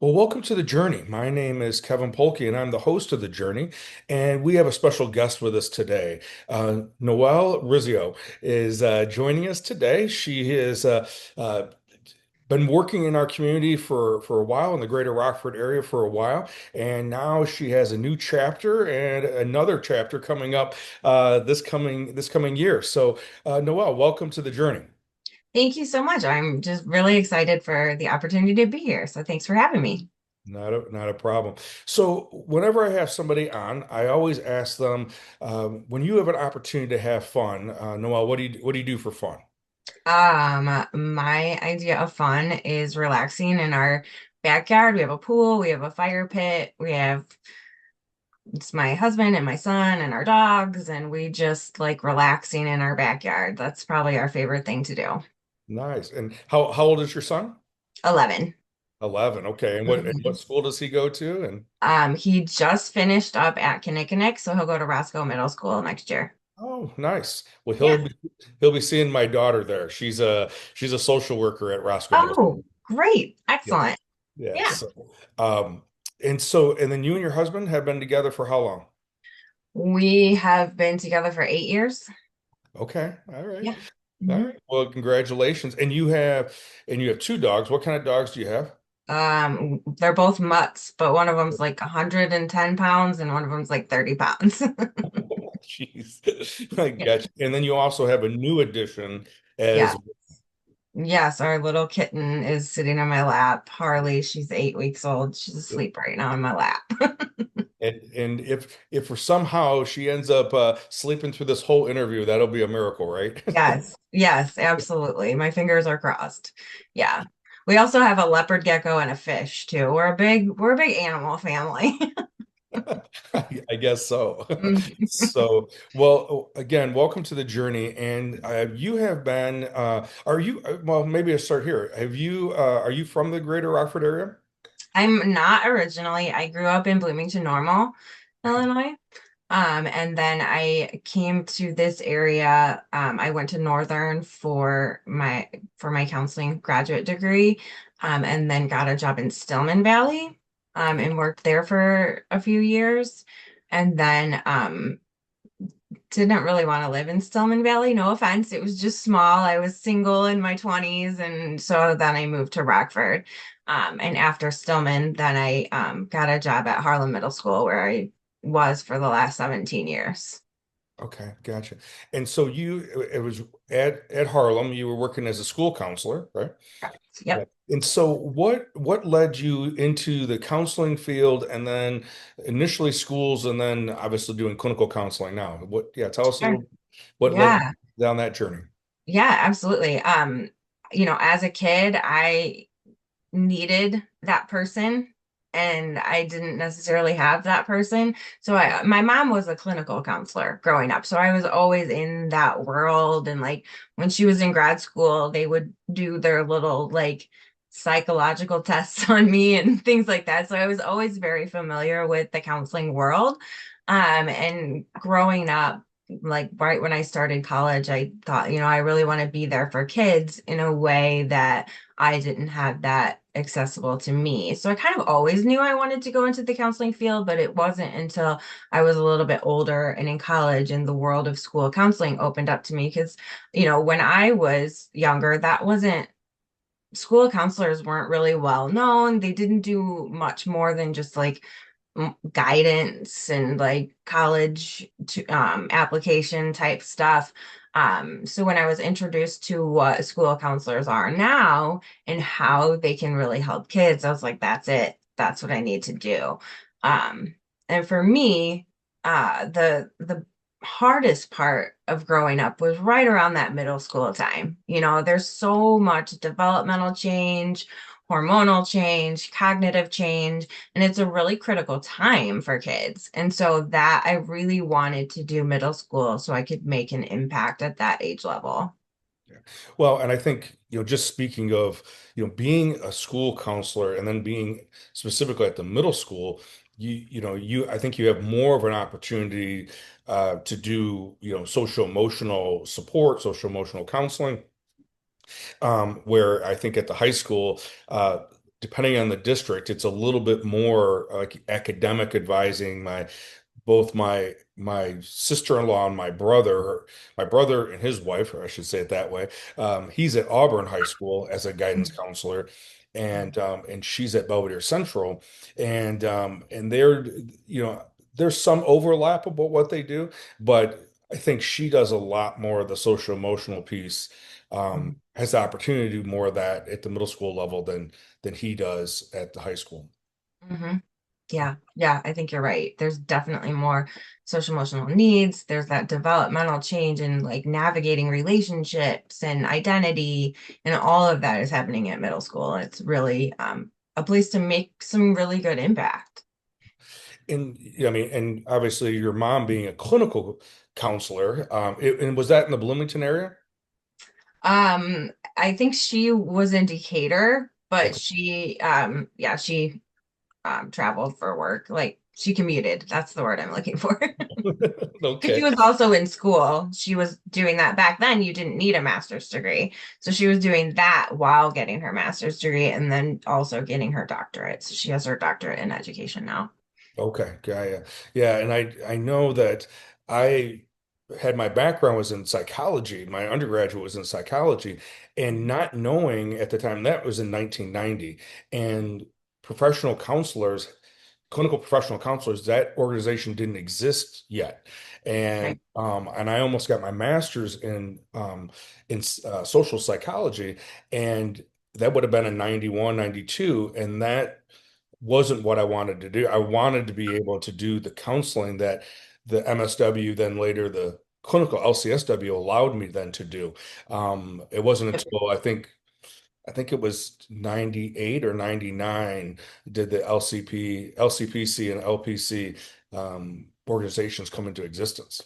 Well, welcome to the Journey. My name is Kevin Polkey, and I'm the host of the Journey. And we have a special guest with us today. Noelle Rizzio is joining us today. She has uh, been working in our community for a while in the greater Rockford area for a while, and now she has a new chapter and another chapter coming up this coming year. So, Noelle, welcome to the Journey. Thank you so much. I'm just really excited for the opportunity to be here. So thanks for having me. Not a problem. So whenever I have somebody on, I always ask them, when you have an opportunity to have fun, Noel, what do you do for fun? My idea of fun is relaxing in our backyard. We have a pool, we have a fire pit, it's my husband and my son and our dogs, and we just like relaxing in our backyard. That's probably our favorite thing to do. Nice. And how old is your son? 11. 11. Okay. And what Mhm. school does he go to? And He just finished up at Kinnikinnick, so he'll go to Roscoe Middle School next year. oh, nice. Well, Yeah. he'll be seeing my daughter there. She's a social worker at Roscoe Middle School. Oh, great. Yeah. Excellent. Yeah. Yeah. Um, and then you and your husband have been together for how long? We have been together for 8 years. Okay. All right. Yeah. All Mhm. right. Well, congratulations. And you have two dogs. What kind of dogs do you have? They're both mutts, but one of them's like 110 pounds and one of them's like 30 pounds. Jeez. I Yeah. got you. And then you also have a new addition Yeah. as Yes, our little kitten is sitting on my lap. Harley, she's 8 weeks old. She's asleep right now in my lap. and if for somehow she ends up sleeping through this whole interview, that'll be a miracle, right? Yes, yes, absolutely. My fingers are crossed. Yeah. We also have a leopard gecko and a fish too. We're a big animal family. I guess so. Mhm. So, well, again, welcome to the journey. And you have been, well, maybe I start here. Are you from the greater Rockford area? I'm not originally. I grew up in Bloomington Normal, Okay. Illinois. And then I came to this area. I went to Northern for my counseling graduate degree, and then got a job in Stillman Valley, and worked there for a few years. And then didn't really want to live in Stillman Valley. No offense, it was just small. I was single in my 20s, and so then I moved to Rockford. And after Stillman, then I got a job at Harlem Middle School where I was for the last 17 years. Okay, gotcha. And so it was at Harlem, you were working as a school counselor, right? Yeah. Yep. And so what led you into the counseling field and then initially schools and then obviously doing clinical counseling now? Tell us a Sure. little what led Yeah. you down that journey. Yeah, absolutely. As a kid, I needed that person and I didn't necessarily have that person. So my mom was a clinical counselor growing up. So I was always in that world. And like when she was in grad school, they would do their little like psychological tests on me and things like that. So I was always very familiar with the counseling world. And growing up, like right when I started college, I thought, I really want to be there for kids in a way that I didn't have that accessible to me. So I kind of always knew I wanted to go into the counseling field, but it wasn't until I was a little bit older and in college and the world of school counseling opened up to me because, when I was younger, that wasn't school counselors weren't really well known. They didn't do much more than just like guidance and like application type stuff. So when I was introduced to what school counselors are now and how they can really help kids, I was like, that's it. That's what I need to do. Um, and for me, the hardest part of growing up was right around that middle school time. There's so much developmental change, hormonal change, cognitive change, and it's a really critical time for kids. And so that I really wanted to do middle school so I could make an impact at that age level. Yeah. Well, and I think, just speaking of, being a school counselor and then being specifically at the middle school, I think you have more of an opportunity to do, social emotional support, social emotional counseling, where I think at the high school, depending on the district, it's a little bit more like academic advising. My sister-in-law and my brother and his wife, or I should say it that way. He's at Auburn High School as a guidance counselor, and she's at Belvedere Central, and they're there's some overlap about what they do, but I think she does a lot more of the social emotional piece. Has the opportunity to do more of that at the middle school level than he does at the high school. Mm-hmm. Yeah, yeah, I think you're right. There's definitely more social emotional needs. There's that developmental change in like navigating relationships and identity, and all of that is happening at middle school. It's really a place to make some really good impact. And I mean, and obviously your mom being a clinical counselor, and was that in the Bloomington area? I think she was in Decatur, but Okay. she traveled for work. Like she commuted. That's the word I'm looking for. Because she Okay. was also in school. She was doing that back then. You didn't need a master's degree. So she was doing that while getting her master's degree and then also getting her doctorate. So she has her doctorate in education now. Okay. Yeah. Yeah. And I know that I had my background was in psychology. My undergraduate was in psychology, and not knowing at the time that was in 1990, and professional counselors clinical professional counselors, that organization didn't exist yet. Right. And I almost got my master's in social psychology, and that would have been in 91, 92, and that wasn't what I wanted to do. I wanted to be able to do the counseling that the MSW, then later the clinical LCSW allowed me then to do. It wasn't until I think it was 98 or 99 did the LCPC and LPC organizations come into existence.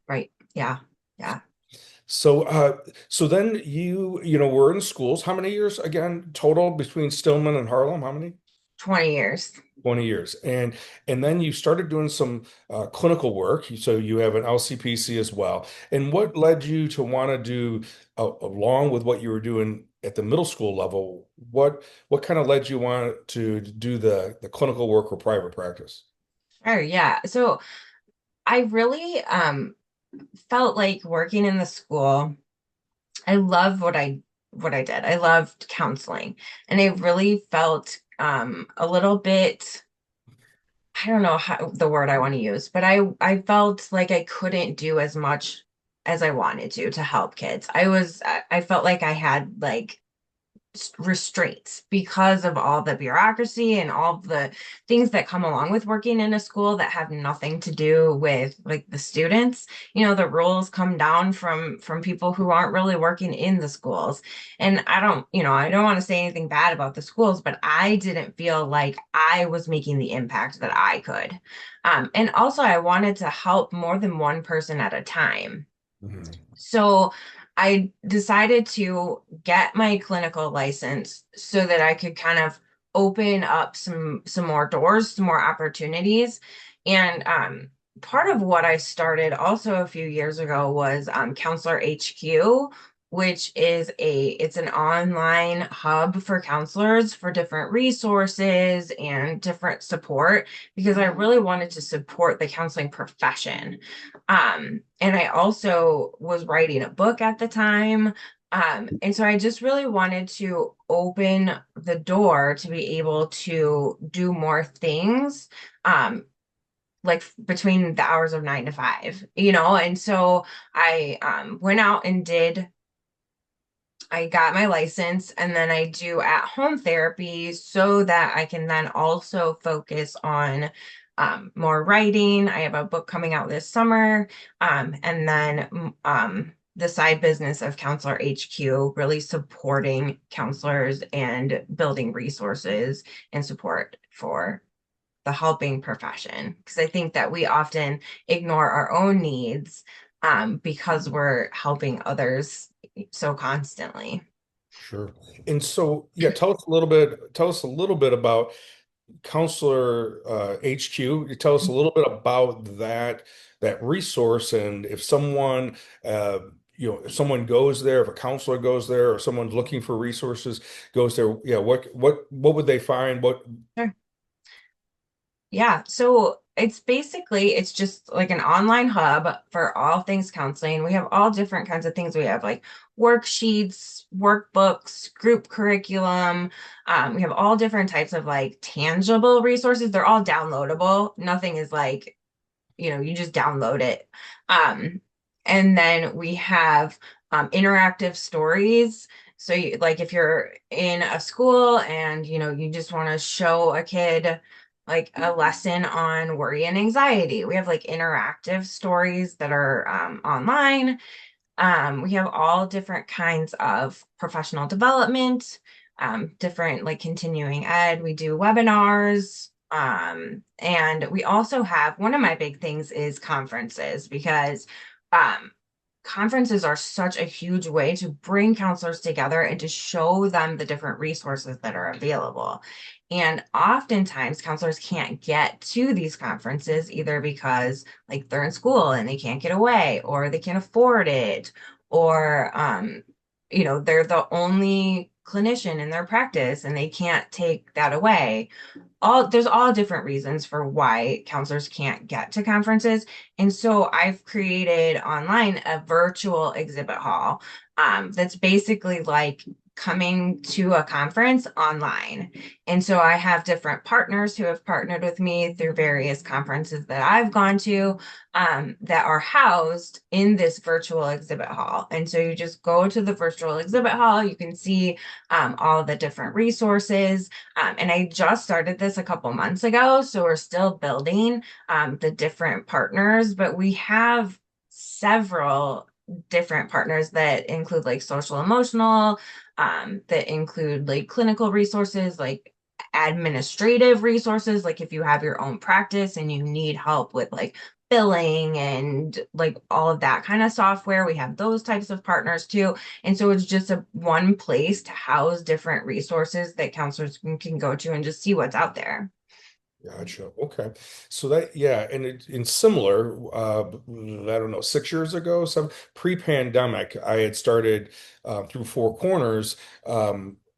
Right. Yeah. Yeah. So so then we're in schools. How many years again total between Stillman and Harlem? How many? 20 years. 20 years. And then you started doing some clinical work. So you have an LCPC as well. And what led you to want to do along with what you were doing at the middle school level? What kind of led you want to do the clinical work or private practice? Oh, yeah. So I really felt like working in the school. I love what I did. I loved counseling. And I really felt a little bit, I don't know how the word I want to use, but I felt like I couldn't do as much as I wanted to help kids. I felt like I had like restraints because of all the bureaucracy and all the things that come along with working in a school that have nothing to do with like the students. The rules come down from people who aren't really working in the schools. And I don't want to say anything bad about the schools, but I didn't feel like I was making the impact that I could. And also I wanted to help more than one person at a time. Mhm. So I decided to get my clinical license so that I could kind of open up some more doors, some more opportunities. And part of what I started also a few years ago was Counselor HQ, which is it's an online hub for counselors for different resources and different support because I really wanted to support the counseling profession. And I also was writing a book at the time. And so I just really wanted to open the door to be able to do more things, like between the hours of 9 to 5. And so I went out and I got my license and then I do at home therapy so that I can then also focus on more writing. I have a book coming out this summer. And then the side business of Counselor HQ, really supporting counselors and building resources and support for the helping profession. Because I think that we often ignore our own needs because we're helping others so constantly. Sure. And so, yeah, tell us a little bit about Counselor HQ. You tell us a little bit about that resource, and if someone if someone goes there, if a counselor goes there, or someone's looking for resources goes there, yeah, what would they find? What? Sure. Yeah, so it's just like an online hub for all things counseling. We have all different kinds of things. We have like worksheets, workbooks, group curriculum. We have all different types of like tangible resources. They're all downloadable. Nothing is like, you just download it. Um, and then we have interactive stories. So like if you're in a school and you just want to show a kid like a lesson on worry and anxiety, we have like interactive stories that are online. We have all different kinds of professional development, different like continuing ed. We do webinars. And we also have one of my big things is conferences because um, conferences are such a huge way to bring counselors together and to show them the different resources that are available. And oftentimes, counselors can't get to these conferences either because, like, they're in school and they can't get away, or they can't afford it, or, they're the only clinician in their practice and they can't take that away. There's all different reasons for why counselors can't get to conferences. And so I've created online a virtual exhibit hall, that's basically like coming to a conference online. And so I have different partners who have partnered with me through various conferences that I've gone to, that are housed in this virtual exhibit hall. And so you just go to the virtual exhibit hall, you can see all the different resources. And I just started this a couple months ago, so we're still building the different partners, but we have several different partners that include like social emotional, that include like clinical resources, like administrative resources, like if you have your own practice and you need help with like billing and like all of that kind of software. We have those types of partners too. And so it's just a one place to house different resources that counselors can go to and just see what's out there. Gotcha. Okay. So that, yeah, and in similar, I don't know, 6 years ago, some pre-pandemic, I had started through Four Corners,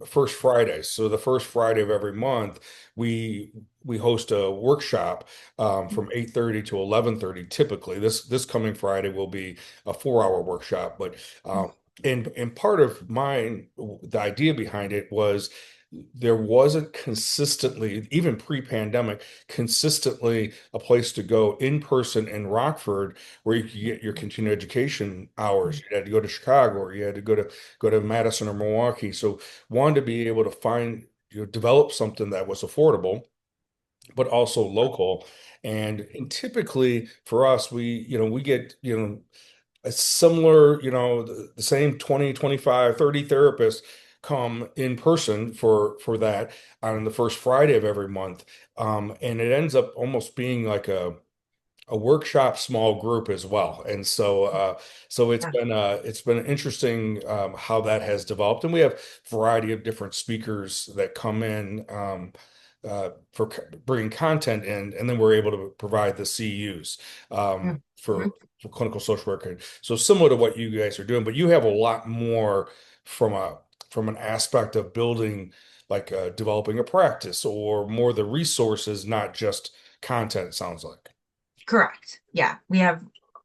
first Friday. So the first Friday of every month, we we host a workshop from 8:30 to 11:30 typically. This coming Friday will be a 4 hour workshop, but and part of mine, the idea behind it was there wasn't consistently, even pre-pandemic, consistently a place to go in person in Rockford where you could get your continuing education hours. You had to go to Chicago or you had to go to Madison or Milwaukee. So wanted to be able to find, develop something that was affordable, but also local. And typically for us, we get, a similar, the same 20, 25, 30 therapists come in person for that on the first Friday of every month. And it ends up almost being like a workshop small group as well. And so Yeah. it's been interesting how that has developed. And we have a variety of different speakers that come in for bringing content in, and then we're able to provide the CUs Mhm. for clinical social work. So similar to what you guys are doing, but you have a lot more from a from an aspect of building, like developing a practice or more the resources, not just content, it sounds like. Correct. Yeah, we have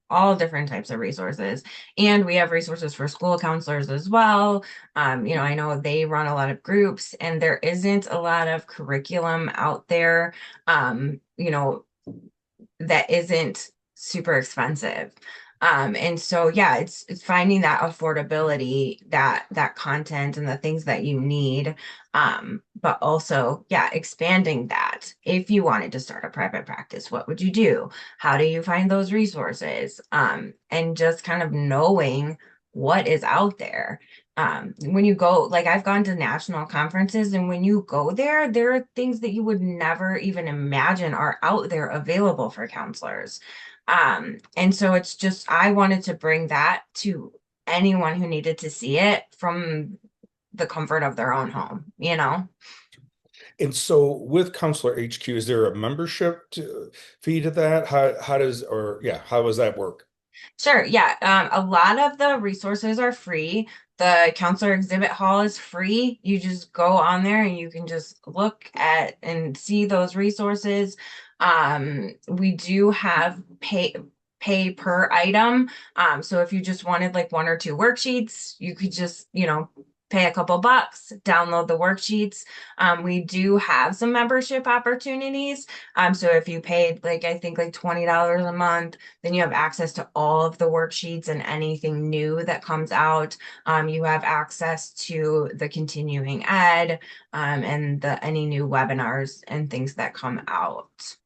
all different types of resources, and we have resources for school counselors as well. I know they run a lot of groups, and there isn't a lot of curriculum out there. That isn't super expensive. And so yeah, it's finding that affordability, that content and the things that you need. But also, yeah, expanding that. If you wanted to start a private practice, what would you do? How do you find those resources? And just kind of knowing what is out there. When you go, like I've gone to national conferences, and when you go there, there are things that you would never even imagine are out there available for counselors. And so it's just, I wanted to bring that to anyone who needed to see it from the comfort of their own home. And so with Counselor HQ, is there a fee to that? How does, or yeah, how does that work? Sure. Yeah. A lot of the resources are free. The counselor exhibit hall is free. You just go on there and you can just look at and see those resources. We do have pay per item. So if you just wanted like one or two worksheets, you could just, pay a couple bucks, download the worksheets. We do have some membership opportunities. So if you paid like I think like $20 a month, then you have access to all of the worksheets and anything new that comes out. You have access to the continuing ed, and the any new webinars and things that come out.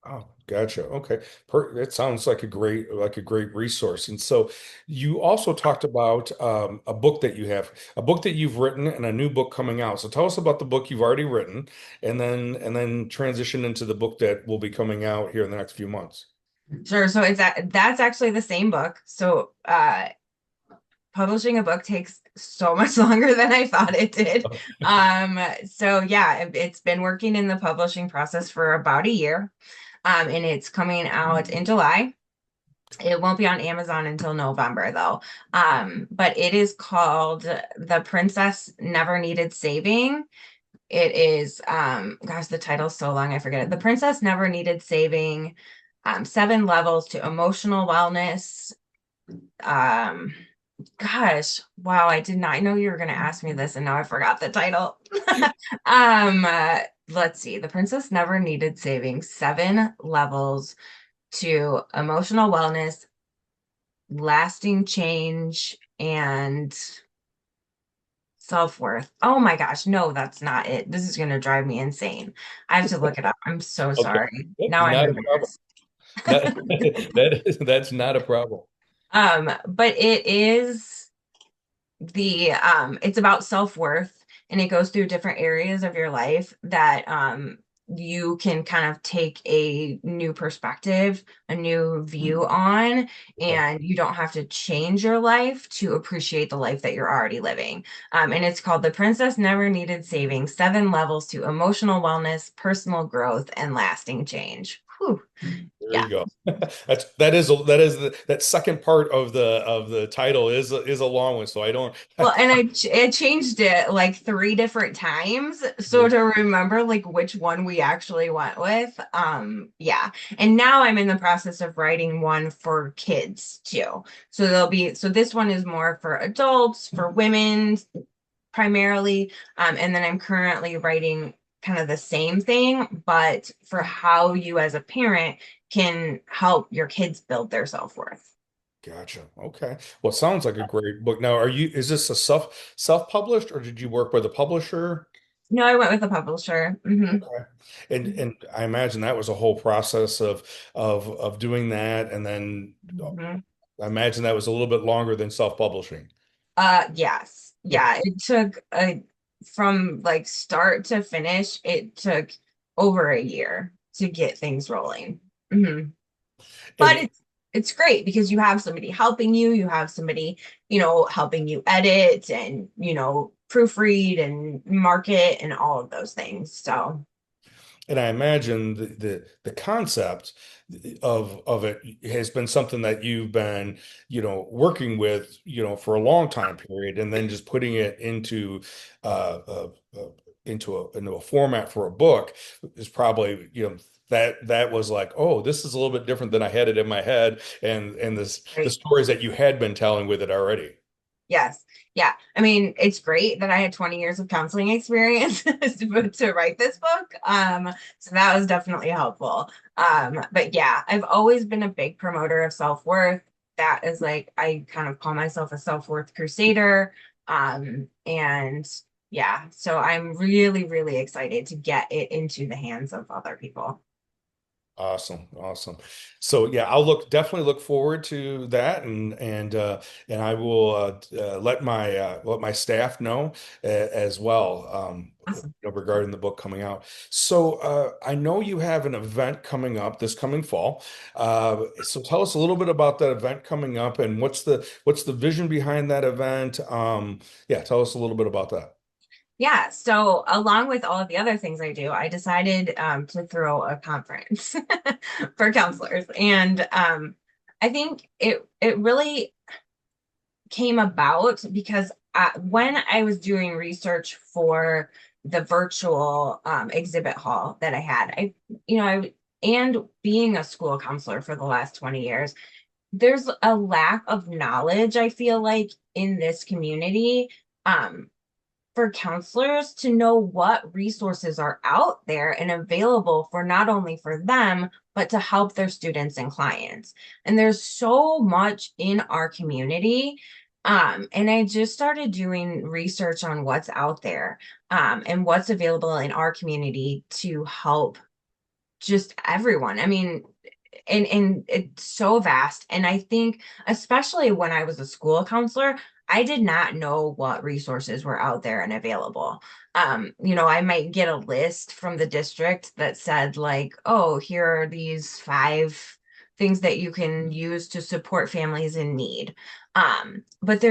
Oh, gotcha. Okay. That sounds like a great resource. And so you also talked about a book that you have, a book that you've written and a new book coming out. So tell us about the book you've already written and then transition into the book that will be coming out here in the next few months. Sure. So that's actually the same book. So publishing a book takes so much longer than I thought it did. So yeah, it's been working in the publishing process for about a year. And it's coming out in July. It won't be on Amazon until November though. But it is called The Princess Never Needed Saving. It is, gosh, the title's so long, I forget it. The Princess Never Needed Saving, 7 levels to emotional wellness. Um, Gosh, wow, I did not know you were going to ask me this, and now I forgot the title. Um, uh, let's see. The Princess Never Needed Saving, 7 levels to emotional wellness, lasting change, and self-worth. Oh my gosh, no, that's not it. This is going to drive me insane. I have to look it up. I'm so Okay. sorry. Yep, Now I'm not a problem. embarrassed. That, that's not a problem. But it is it's about self-worth, and it goes through different areas of your life that you can kind of take a new perspective, a new view on, Okay. and you don't have to change your life to appreciate the life that you're already living. And it's called The Princess Never Needed Saving, 7 levels to emotional wellness, personal growth, and lasting change. Whew. There Yeah. you go. That second part of the title is a long one, so I don't. Well, and I changed it like 3 different times so to remember like which one we actually went with. Yeah. And now I'm in the process of writing one for kids too. So this one is more for adults, for women primarily. And then I'm currently writing kind of the same thing, but for how you as a parent can help your kids build their self-worth. Gotcha. Okay. Well, it sounds like a great book. Now, is this a self-published or did you work with a publisher? No, I went with a publisher. Okay. And I imagine that was a whole process of doing that. And then Mhm. I imagine that was a little bit longer than self-publishing. Yes. Yeah, it took from like start to finish, it took over a year to get things rolling. hmm But And it's great because you have somebody helping you, you have somebody, helping you edit and, proofread and market and all of those things. So, And I imagine the concept of it has been something that you've been, working with, for a long time period, and then just putting it uh, uh, uh, into a format for a book is probably, that was like, oh, this is a little bit different than I had it in my head, and the right. stories that you had been telling with it already. Yes. Yeah. I mean, it's great that I had 20 years of counseling experience to write this book. So that was definitely helpful. But yeah, I've always been a big promoter of self-worth. That is like, I kind of call myself a self-worth crusader. And yeah, so I'm really, really excited to get it into the hands of other people. Awesome, awesome. So yeah, definitely look forward to that, and I will let my staff know as well, Awesome. regarding the book coming out. So I know you have an event coming up this coming fall. So tell us a little bit about that event coming up and what's the vision behind that event. Yeah, tell us a little bit about that. Yeah, so along with all of the other things I do, I decided to throw a conference for counselors. And I think it really came about because when I was doing research for the virtual exhibit hall that I had, and being a school counselor for the last 20 years, there's a lack of knowledge, I feel like, in this community. Um, for counselors to know what resources are out there and available for not only for them, but to help their students and clients. And there's so much in our community. And I just started doing research on what's out there, and what's available in our community to help just everyone. I mean, and it's so vast. And I think, especially when I was a school counselor, I did not know what resources were out there and available. I might get a list from the district that said, like, oh, here are these 5 things that you can use to support families in need. But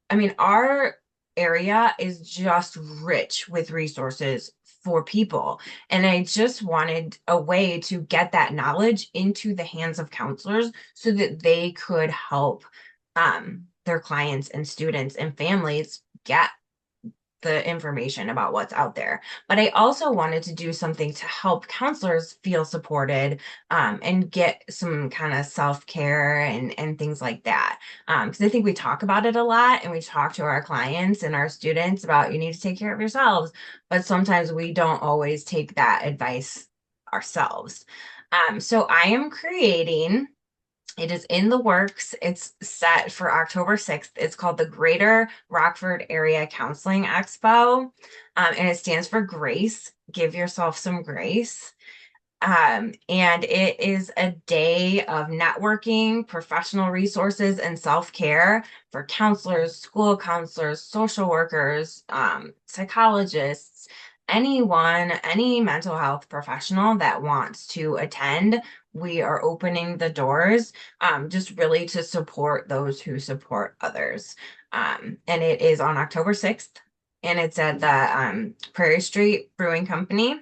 I mean, our area is just rich with resources for people. And I just wanted a way to get that knowledge into the hands of counselors so that they could help their clients and students and families get the information about what's out there. But I also wanted to do something to help counselors feel supported, and get some kind of self-care and things like that. Because I think we talk about it a lot and we talk to our clients and our students about you need to take care of yourselves, but sometimes we don't always take that advice ourselves. So I am creating, it is in the works. It's set for October 6th. It's called the Greater Rockford Area Counseling Expo. And it stands for grace. Give yourself some grace. And it is a day of networking, professional resources, and self-care for counselors, school counselors, social workers, psychologists, anyone, any mental health professional that wants to attend. We are opening the doors, just really to support those who support others. And it is on October 6th, and it's at the Prairie Street Brewing Company,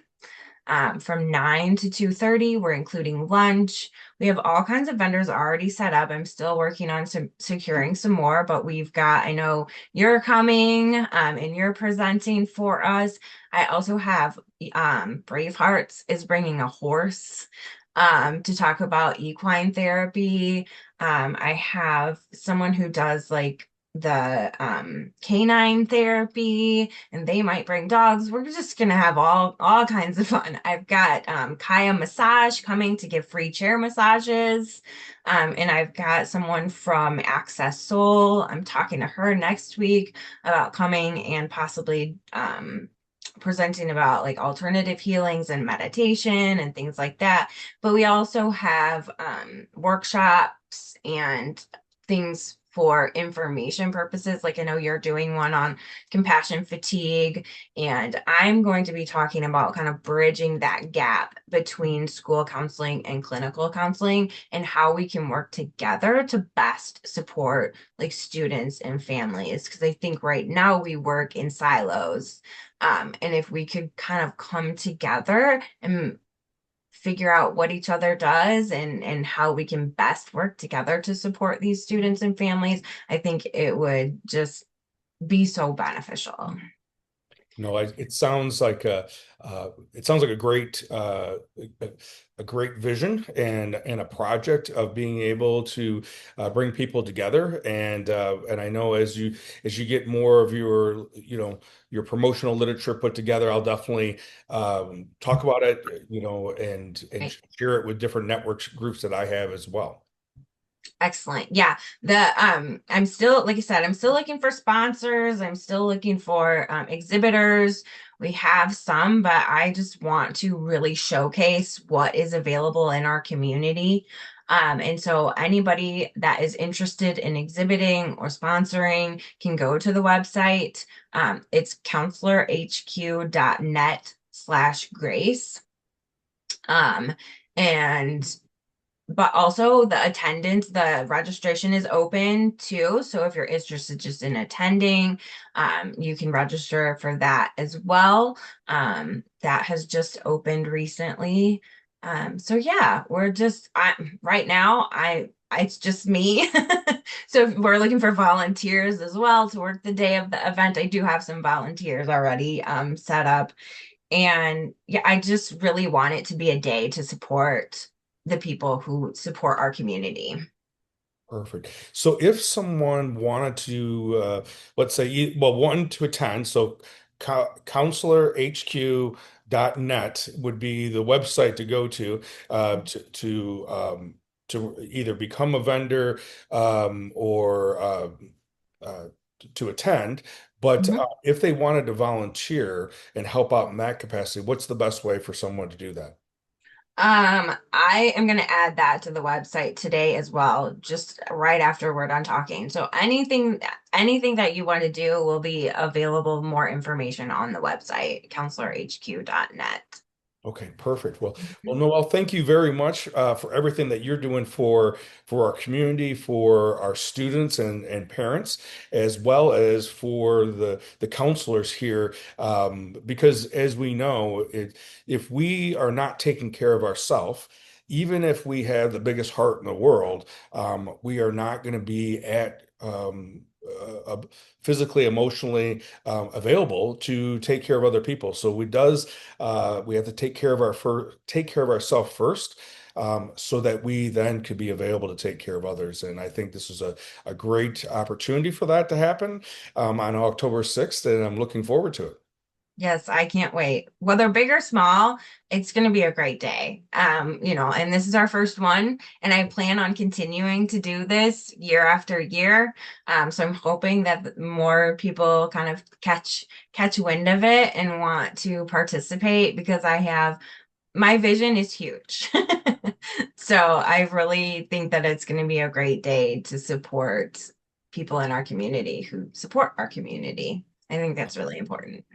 from 9 to 2:30. We're including lunch. We have all kinds of vendors already set up. I'm still working on securing some more, but we've got, I know you're coming, and you're presenting for us. I also have Brave Hearts is bringing a horse to talk about equine therapy. I have someone who does like the canine therapy, and they might bring dogs. We're just gonna have all kinds of fun. I've got Kaya Massage coming to give free chair massages. And I've got someone from Access Soul. I'm talking to her next week about coming and possibly presenting about like alternative healings and meditation and things like that. But we also have workshops and things for information purposes. Like I know you're doing one on compassion fatigue, and I'm going to be talking about kind of bridging that gap between school counseling and clinical counseling and how we can work together to best support like students and families. Because I think right now we work in silos. And if we could kind of come together and figure out what each other does and how we can best work together to support these students and families, I think it would just be so beneficial. It sounds like a great a great vision and a project of being able to bring people together. And I know as you get more of your your promotional literature put together, I'll definitely talk about it, and Right. share it with different networks groups that I have as well. Excellent. Yeah. I'm still, like I said, I'm still looking for sponsors. I'm still looking for exhibitors. We have some, but I just want to really showcase what is available in our community. And so anybody that is interested in exhibiting or sponsoring can go to the website. It's counselorhq.net/grace. Um, and but also the attendance, the registration is open too. So if you're interested just in attending, you can register for that as well. That has just opened recently. So yeah, right now, it's just me. So if we're looking for volunteers as well to work the day of the event, I do have some volunteers already set up. And yeah, I just really want it to be a day to support the people who support our community. Perfect. So if someone wanted to, let's say, well, one to attend, so counselorhq.net would be the website to go to, to either become a vendor, or uh, to attend. But Mhm. if they wanted to volunteer and help out in that capacity, what's the best way for someone to do that? I am going to add that to the website today as well, just right after we're done talking. So anything that you want to do will be available, more information on the website, counselorhq.net. Okay, perfect. Well, Noel, thank you very much for everything that you're doing for our community, for our students and parents, as well as for the counselors here. Because as we know, if we are not taking care of ourselves, even if we have the biggest heart in the world, we are not going to be at physically, emotionally available to take care of other people. So we have to take care of ourselves first, so that we then could be available to take care of others. And I think this is a great opportunity for that to happen on October 6th, and I'm looking forward to it. Yes, I can't wait. Whether big or small, it's going to be a great day. And this is our first one, and I plan on continuing to do this year after year. So I'm hoping that more people kind of catch wind of it and want to participate because I have my vision is huge. So I really think that it's going to be a great day to support people in our community who support our community. I think that's really important.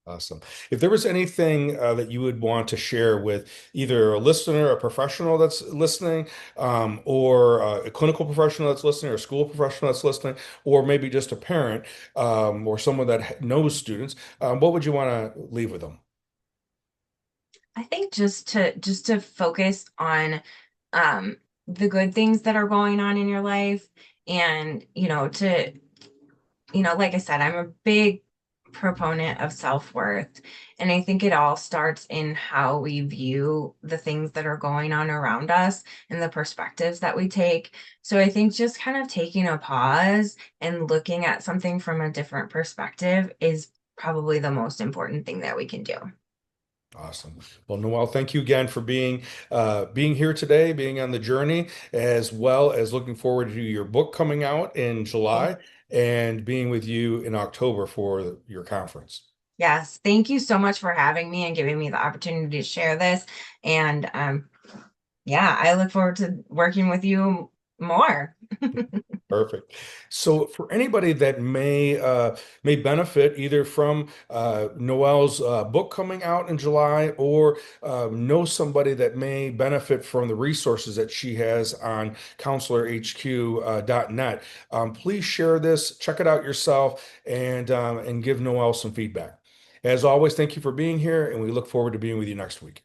Awesome. If there was anything that you would want to share with either a listener, a professional that's listening, or a clinical professional that's listening, or a school professional that's listening, or maybe just a parent, or someone that knows students, what would you want to leave with them? I think just to focus on um the good things that are going on in your life and like I said, I'm a big proponent of self-worth, and I think it all starts in how we view the things that are going on around us and the perspectives that we take. So I think just kind of taking a pause and looking at something from a different perspective is probably the most important thing that we can do. Awesome. Well, Noel, thank you again for being here today, being on the journey, as well as looking forward to your book coming out in July and being with you in October for your conference. Yes, thank you so much for having me and giving me the opportunity to share this. And yeah, I look forward to working with you more. Perfect. So, for anybody that may benefit either from Noel's book coming out in July, or know somebody that may benefit from the resources that she has on counselorhq.net, please share this, check it out yourself, and give Noel some feedback. As always, thank you for being here, and we look forward to being with you next week.